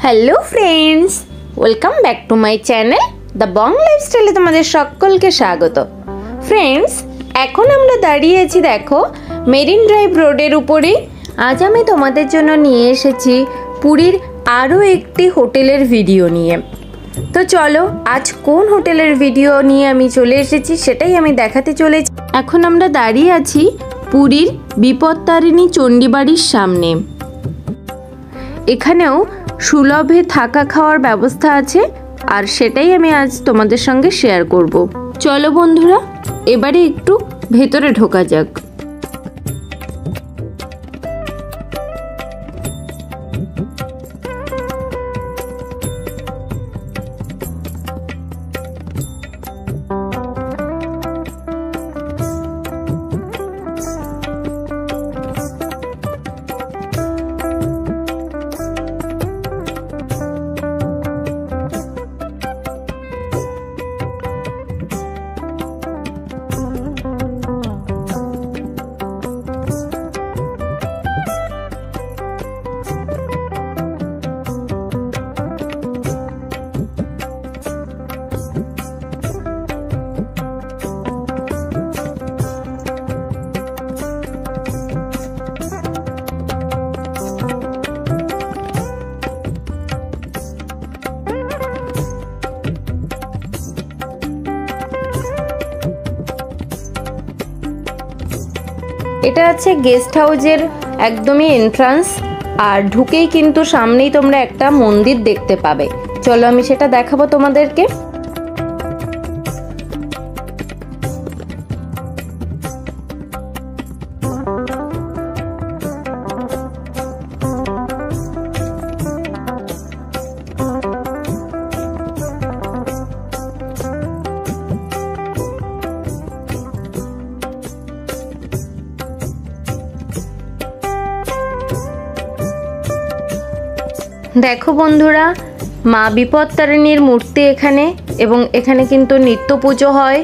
Hello friends, welcome back to my channel the Bong লাইফস্টাইলে তোমাদের সকলকে স্বাগত। ফ্রেন্ডস, এখন আমরা দাঁড়িয়ে আছি দেখো মেরিন ড্রাইভ রোডের উপরে। আজ আমি তোমাদের জন্য নিয়ে এসেছি পুরীর আরও একটি হোটেলের ভিডিও নিয়ে। তো চলো, আজ কোন হোটেলের ভিডিও নিয়ে আমি চলে এসেছি সেটাই আমি দেখাতে চলেছি। এখন আমরা দাঁড়িয়ে আছি পুরীর বিপত্তারিণী চণ্ডীবাড়ির সামনে। এখানেও সুলভে থাকা খাওয়ার ব্যবস্থা আছে, আর সেটাই আমি আজ তোমাদের সঙ্গে শেয়ার করব। চলো বন্ধুরা, এবারে একটু ভেতরে ঢোকা যাক। এটা আছে গেস্ট হাউসের একদমই এন্ট্রান্স, আর ঢুকেই কিন্তু সামনেই তোমরা একটা মন্দির দেখতে পাবে। চলো আমি সেটা দেখাবো তোমাদেরকে। দেখো বন্ধুরা, মা বিপত্তারিণীর মূর্তি এখানে, এবং এখানে কিন্তু নিত্য পুজো হয়।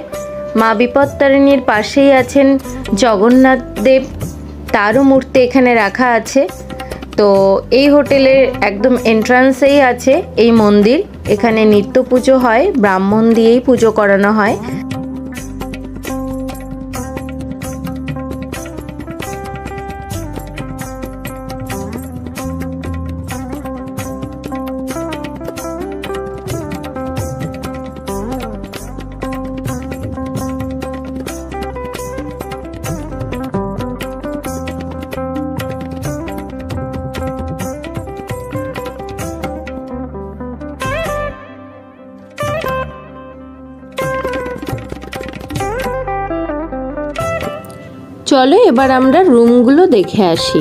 মা বিপত্তারিণীর পাশেই আছেন জগন্নাথ দেব, তারও মূর্তি এখানে রাখা আছে। তো এই হোটেলের একদম এন্ট্রান্সেই আছে এই মন্দির। এখানে নিত্য পুজো হয়, ব্রাহ্মণ দিয়েই পুজো করানো হয়। চলো এবার আমরা রুমগুলো দেখে আসি।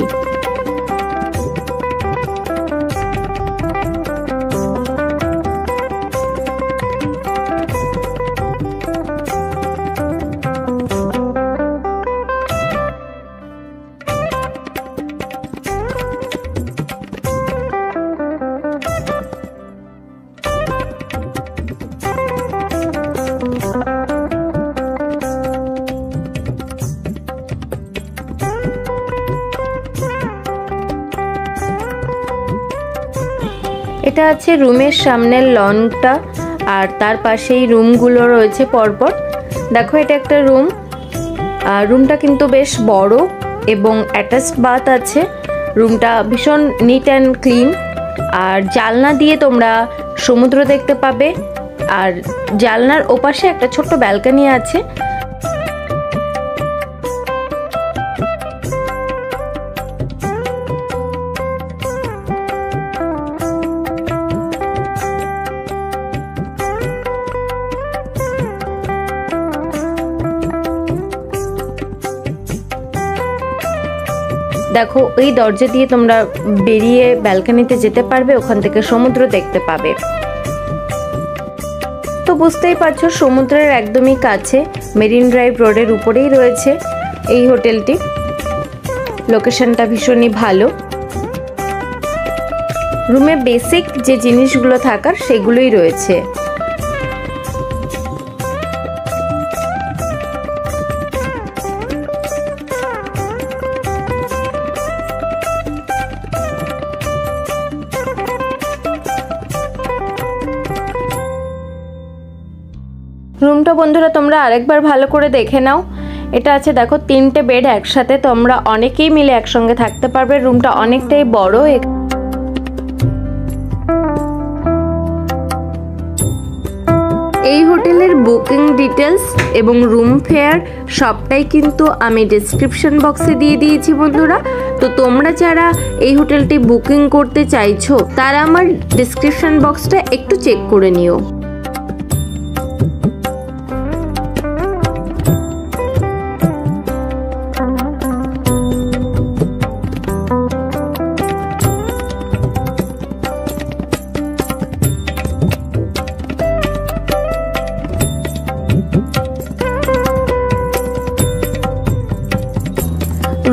এটা আছে রুমের সামনের লনটা, আর তার পাশেই রুমগুলো রয়েছে পরপর। দেখো এটা একটা রুম, আর রুমটা কিন্তু বেশ বড় এবং অ্যাটাচড বাথ আছে। রুমটা ভীষণ নিট অ্যান্ড ক্লিন, আর জানলা দিয়ে তোমরা সমুদ্র দেখতে পাবে। আর জানলার ওপাশে একটা ছোট্ট ব্যালকনি আছে। দেখো ওই দরজা দিয়ে তোমরা বেরিয়ে ব্যালকনিতে যেতে পারবে, ওখান থেকে সমুদ্র দেখতে পাবে। তো বুঝতেই পারছো সমুদ্রের একদমই কাছে, মেরিন ড্রাইভ রোডের উপরেই রয়েছে এই হোটেলটি। লোকেশনটা ভীষণই ভালো। রুমে বেসিক যে জিনিসগুলো থাকার সেগুলোই রয়েছে। রুমটা বন্ধুরা তোমরা আরেকবার ভালো করে দেখে নাও। এটা আছে দেখো 3টে বেড একসাথে, তোমরা অনেকেই মিলে একসঙ্গে থাকতে পারবে। রুমটা অনেকটাই বড়। এই হোটেলের বুকিং ডিটেলস এবং রুম ফেয়ার সবটাই কিন্তু আমি ডেসক্রিপশন বক্সে দিয়ে দিয়েছি বন্ধুরা। তো তোমরা যারা এই হোটেলটি বুকিং করতে চাইছো তারা আমার ডেসক্রিপশন বক্সটা একটু চেক করে নিও।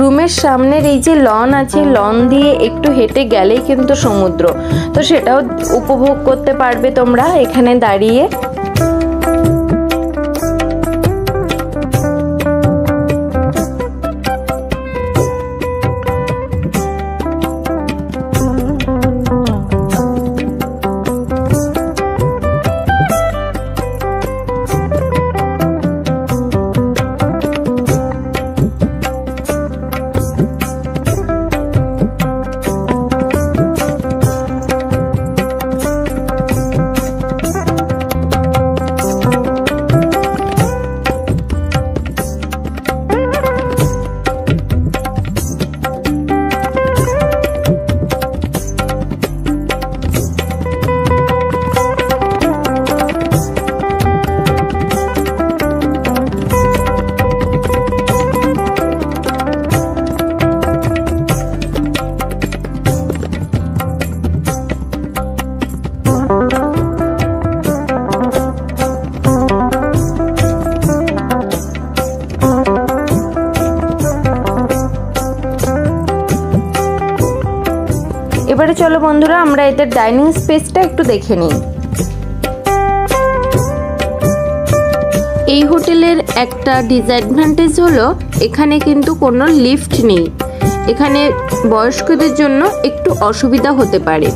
রুমের সামনের এই যে লন আছে, লন দিয়ে একটু হেঁটে গেলেই কিন্তু সমুদ্র, তো সেটাও উপভোগ করতে পারবে তোমরা এখানে দাঁড়িয়ে। এবারে চলো বন্ধুরা আমরা এদের ডাইনিং স্পেসটা একটু দেখে নিই। এই হোটেলের একটা ডিসঅ্যাডভান্টেজ হলো এখানে কিন্তু কোনো লিফট নেই। এখানে বয়স্কদের জন্য একটু অসুবিধা হতে পারে।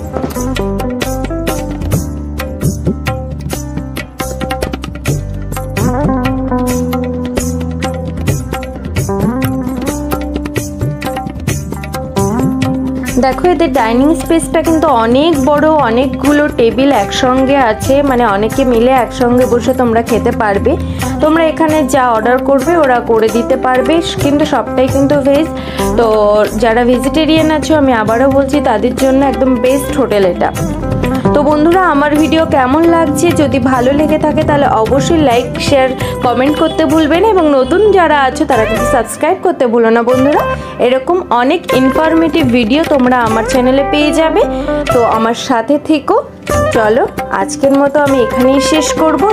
দেখো এদের ডাইনিং স্পেসটা কিন্তু অনেক বড়, অনেকগুলো টেবিল একসঙ্গে আছে, মানে অনেকে মিলে একসঙ্গে বসে তোমরা খেতে পারবে। তোমরা এখানে যা অর্ডার করবে ওরা করে দিতে পারবে, কিন্তু সবটাই কিন্তু ভেজ। তো যারা ভেজিটেরিয়ান আছো আমি আবারও বলছি তাদের জন্য একদম বেস্ট হোটেল এটা। তো বন্ধুরা আমার ভিডিও কেমন লাগছে, যদি ভালো লেগে থাকে তাহলে অবশ্যই লাইক শেয়ার কমেন্ট করতে ভুলবেন, এবং নতুন যারা আছো তারা কিন্তু সাবস্ক্রাইব করতে ভুলো না বন্ধুরা। এরকম অনেক ইনফরমেটিভ ভিডিও তোমরা আমার চ্যানেলে পেয়ে যাবে, তো আমার সাথে থেকো। চলো আজকের মতো আমি এখানেই শেষ করব।